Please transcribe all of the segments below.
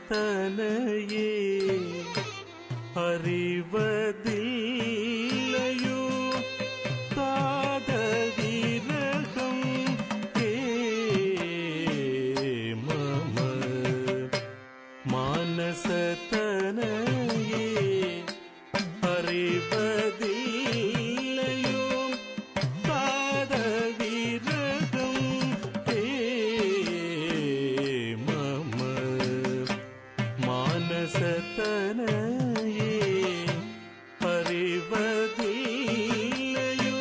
മാനസതനയേ അറിവതില്ലയോ താതവിരഹം മമ മാനസതനയേ അറിവതില്ലയോ താതവിരഹം മമ മാനസതനയേ അറിവതില്ലയോ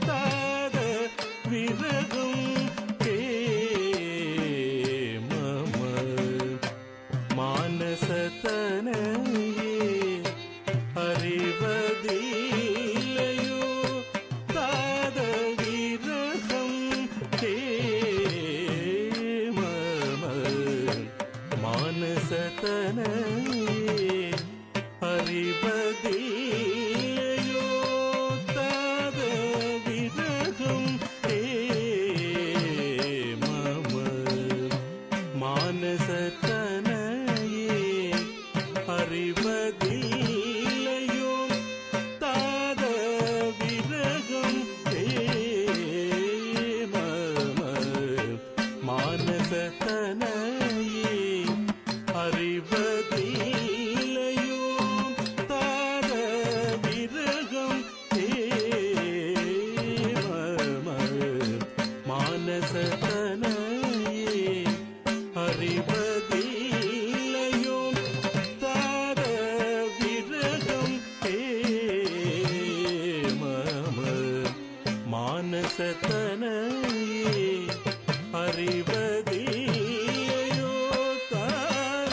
താതവിരഹം മമ മാനസതനയേ അറിവതില്ലയോ താതവിരഹം മമ മാനസതനയേ അറിവതില്ലയോ താതവിരഹം മമ മാനസതനയേ അറിവതില്ലയോ താതവിരഹം മമ മാനസതനയേ അറിവതില്ലയോ താതവിരഹം മമ മാനസതനയേ അറിവതില്ലയോ താതവിരഹം മമ മാനസതനയേ അറിവതില്ലയോ താതവിരഹം മമ മാനസതനയേ അറിവതില്ലയോ താതവിരഹം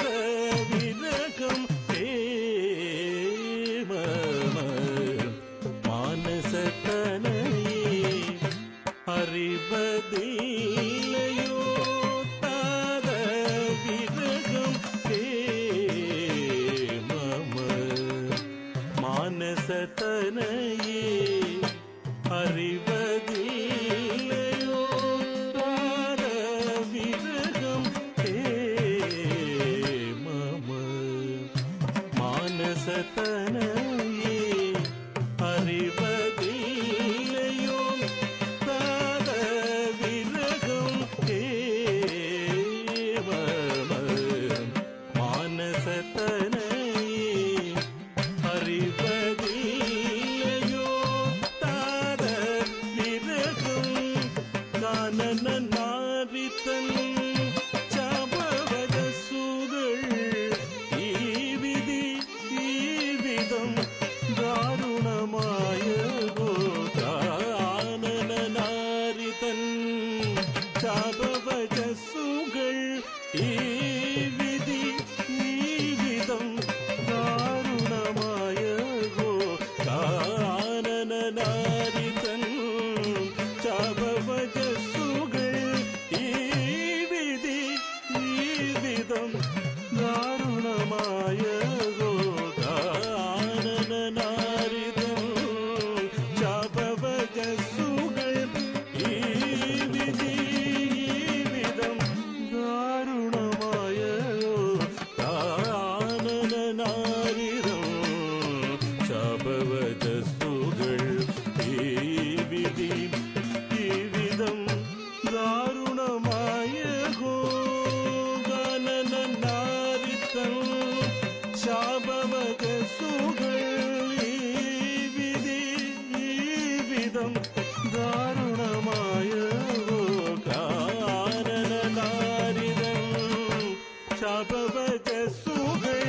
മമ മാനസതനയേ അറിവതില്ലയോ താതവിരഹം മമ മാനസതനയേ അറിവതില്ലയോ താതവിരഹം മമ മാനസതനയേ അറിവതില്ലയോ താതവിരഹം കാനനനാരിതൻ ചാപവജസ്സുകൾ ഈ വിധി ഈ വിധം ദാരുണമായ കാനനനാരിതൻ ചാപവജസ്സുകൾ ഈ വിധി ഈ വിധം ദാരുണമായ കാനനനാരിതൻ ചാപവജസ്സുകൾ ഈ വിധി ഈ വിധം ദാരുണമായ കാനനനാരിതൻ ചാപവജസ്സുകൾ ഈ വിധി ഈ വിധം ദാരുണമായ കാനനനാരിതം ചാപവജസ്സുകൾ ഈ വിധി ഈ വിധം ദാരുണമായ കാനനനാരിതം ശാപവജസ്സുകൾ ഈ വിധി ഈ വിധം ദാരുണമായ കാനനനാരിതം ശാപവജസ്സുകൾ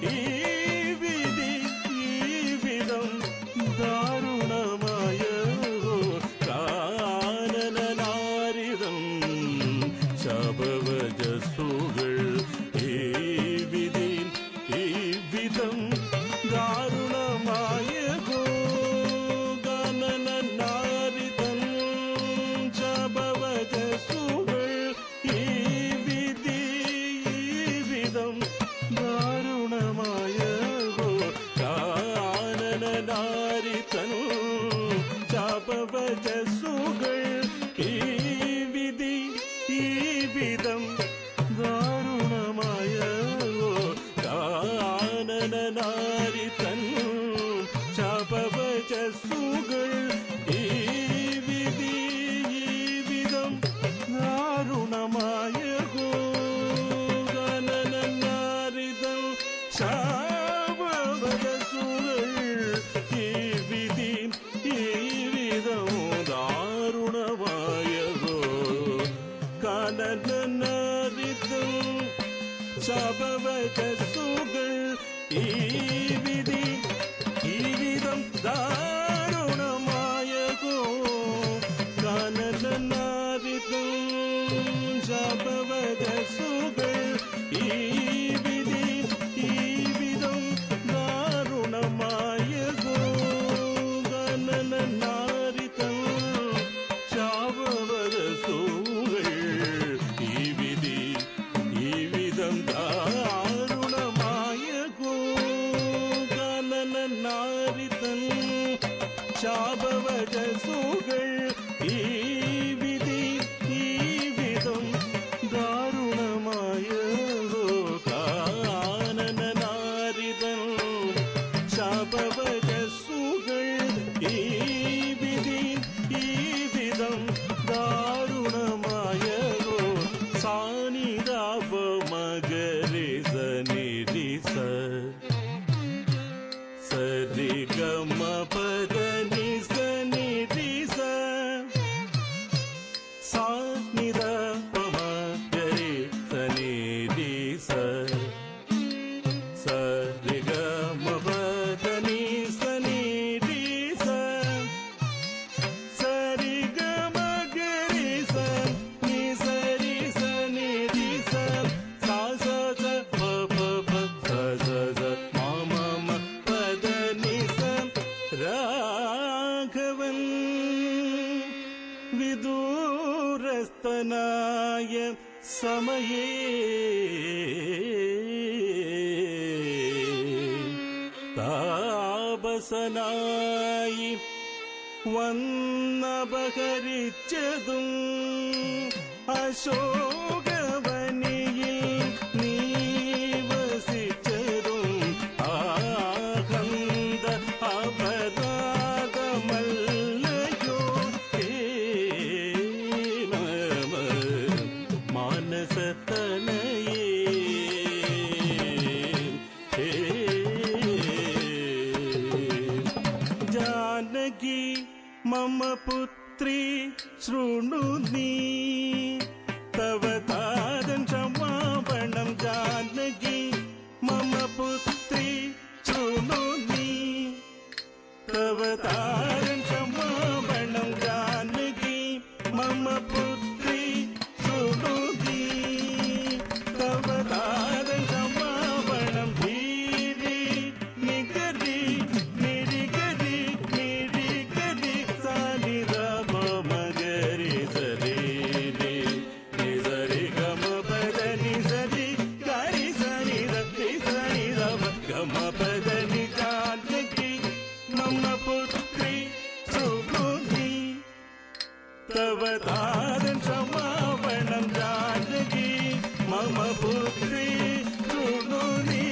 ഈ വിധി ഈ വിധം ദാരുണമായ കാനനനാരിതം ശാപവജസ്സുകൾ ഈ വിധി ഈ വിധം ദാരുണമായ കാനനനാരിതം ശാപവജസ്സുകൾ ഈ വിധി ഈ ശാപവദസുകൾ ഈ വിധി ഈ വിധം ദാരുണമായതോ കാനനരിതം ശാപവദസുകൾ ഈ വിധി ഈ വിധം ദാരുണമായതോ കാനനരിതം ശാപവദസുകൾ ഈ വിധി ഈ വിധം ദാരുണമായതോ കാനനരിതം ശാപവദസുകൾ ഈ വിധി ഈ വിധം ദാരുണമായതോ കാനനരിതം ശാപവദസുകൾ ഈ വിധി ഈ വിധം ദാരുണമായതോ കാനനരിതം ശാപവദസുകൾ ഈ വിധി ഈ വിധം ദാരുണമായതോ സാനിദാപമഗരി സനിരിസ സരിഗമ പദനി സനിരിസ സാനിദാപമഗരി സനിരിസ സരിഗമ പദനി സനിരിസ സരിഗമഗരി സനി സരിസ നിരിസ സാ സ സ പ പ പ സ സ സ മ മ മ പദനി സ രാഘവൻ വിദൂരസ്ഥനായ സമയേ താപസനായി വന്നപഹരിച്ചതും അശോകവനിയിൽ നീ വസിച്ചതും ആഹന്ത അപരാധമല്ലയോ കേമമ മാനസതനയേ जानकी मम पुत्री शृणु नी तव तादं क्षमापणं जानकी मम पुत्री शृणु नी तव तादं क्षमापणं जानकी मम पुत्री शृणु नी तव तादं क्षमापणं धीरी निगरी निरिगरी निरिगरी सानिदपमगरि सरि रि निसरि गम पदनि सरि गरि सनिद निसनिदप गम पदनि जानकी मम पुत्री शृणुनि तव तादं क्षमापणं जानकी मम पुत्री शृणुनि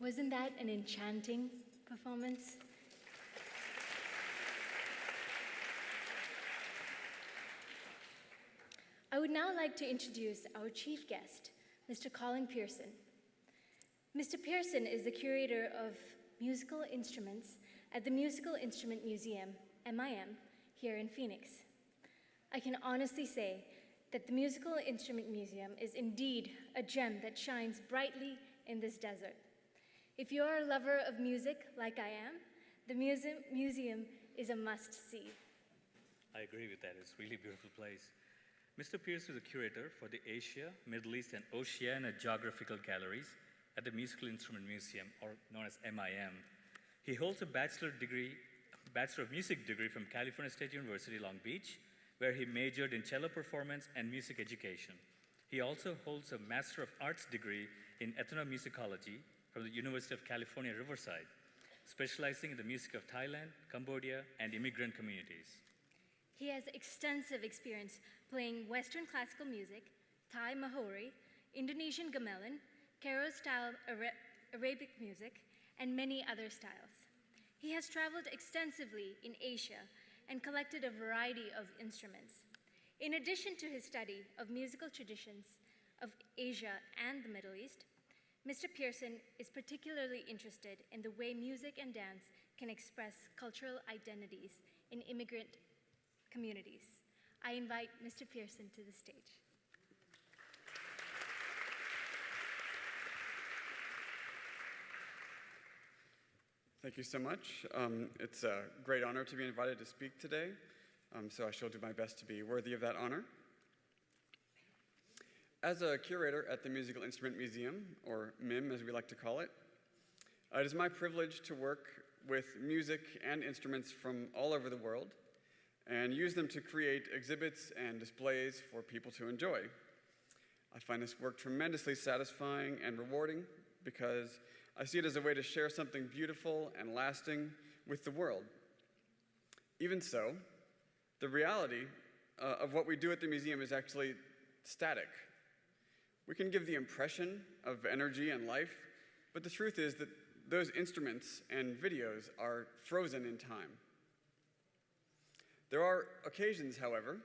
Wasn't that an enchanting performance? I would now like to introduce our chief guest, Mr. Colin Pearson. Mr. Pearson is the curator of musical instruments at the Musical Instrument Museum, MIM, here in Phoenix. I can honestly say that the Musical Instrument Museum is indeed a gem that shines brightly in this desert. If you're a lover of music like I am, the museum is a must-see. I agree with that. It's a really beautiful place. Mr. Pierce is a curator for the Asia, Middle East, and Oceania Geographical Galleries at the Musical Instrument Museum, or known as MIM. He holds a Bachelor of Music degree from California State University, Long Beach, where he majored in cello performance and music education. He also holds a Master of Arts degree in ethnomusicology from the University of California, Riverside, specializing in the music of Thailand, Cambodia, and immigrant communities. He has extensive experience playing Western classical music, Thai Mahori, Indonesian gamelan, Karo-style Arabic music, and many other styles. He has traveled extensively in Asia and collected a variety of instruments. In addition to his study of musical traditions of Asia and the Middle East, Mr. Pearson is particularly interested in the way music and dance can express cultural identities in immigrant communities. I invite Mr. Pearson to the stage. Thank you so much. It's a great honor to be invited to speak today, so I shall do my best to be worthy of that honor. As a curator at the Musical Instrument Museum, or MIM as we like to call it, it is my privilege to work with music and instruments from all over the world and use them to create exhibits and displays for people to enjoy. I find this work tremendously satisfying and rewarding because I see it as a way to share something beautiful and lasting with the world. Even so, the reality of what we do at the museum is actually static. We can give the impression of energy and life, but the truth is that those instruments and videos are frozen in time. There are occasions, however,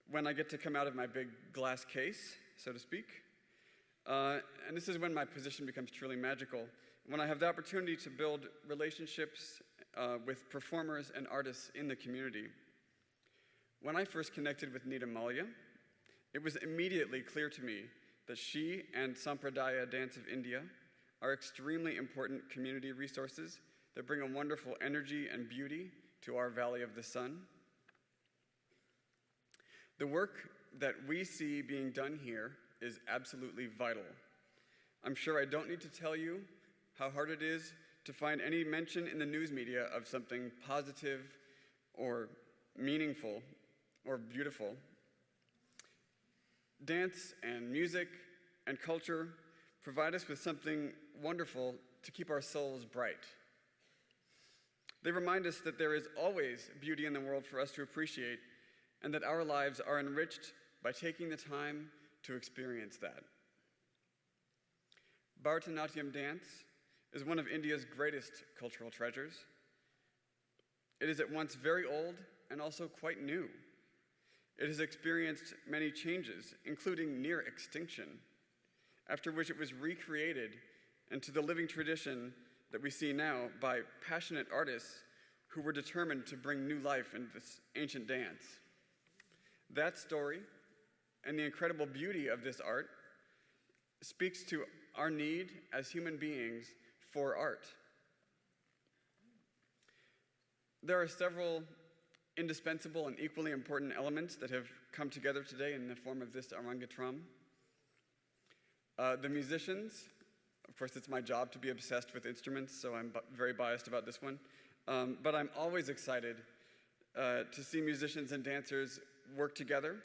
when I get to come out of my big glass case, so to speak, and this is when my position becomes truly magical, when I have the opportunity to build relationships with performers and artists in the community. When I first connected with Nita Malya, it was immediately clear to me that she and Sampradaya Dance of India are extremely important community resources that bring a wonderful energy and beauty to our Valley of the Sun. The work that we see being done here is absolutely vital. I'm sure I don't need to tell you how hard it is to find any mention in the news media of something positive or meaningful or beautiful. Dance and music and culture provide us with something wonderful to keep our souls bright. They remind us that there is always beauty in the world for us to appreciate, and that our lives are enriched by taking the time to experience that. Bharatanatyam dance is one of India's greatest cultural treasures. It is at once very old and also quite new. It has experienced many changes, including near extinction, after which it was recreated into the living tradition that we see now by passionate artists who were determined to bring new life into this ancient dance. That story and the incredible beauty of this art speaks to our need as human beings for art. There are several indispensable and equally important elements that have come together today in the form of this Arangetram. The musicians, of course it's my job to be obsessed with instruments, so I'm very biased about this one, but I'm always excited to see musicians and dancers work together,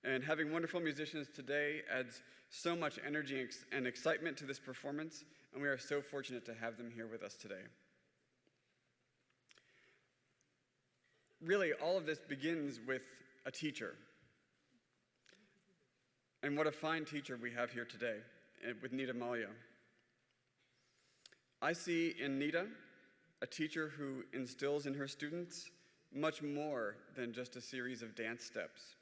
and having wonderful musicians today adds so much energy and excitement to this performance, and we are so fortunate to have them here with us today. Really, all of this begins with a teacher. And what a fine teacher we have here today with Nita Malya. I see in Nita a teacher who instills in her students much more than just a series of dance steps.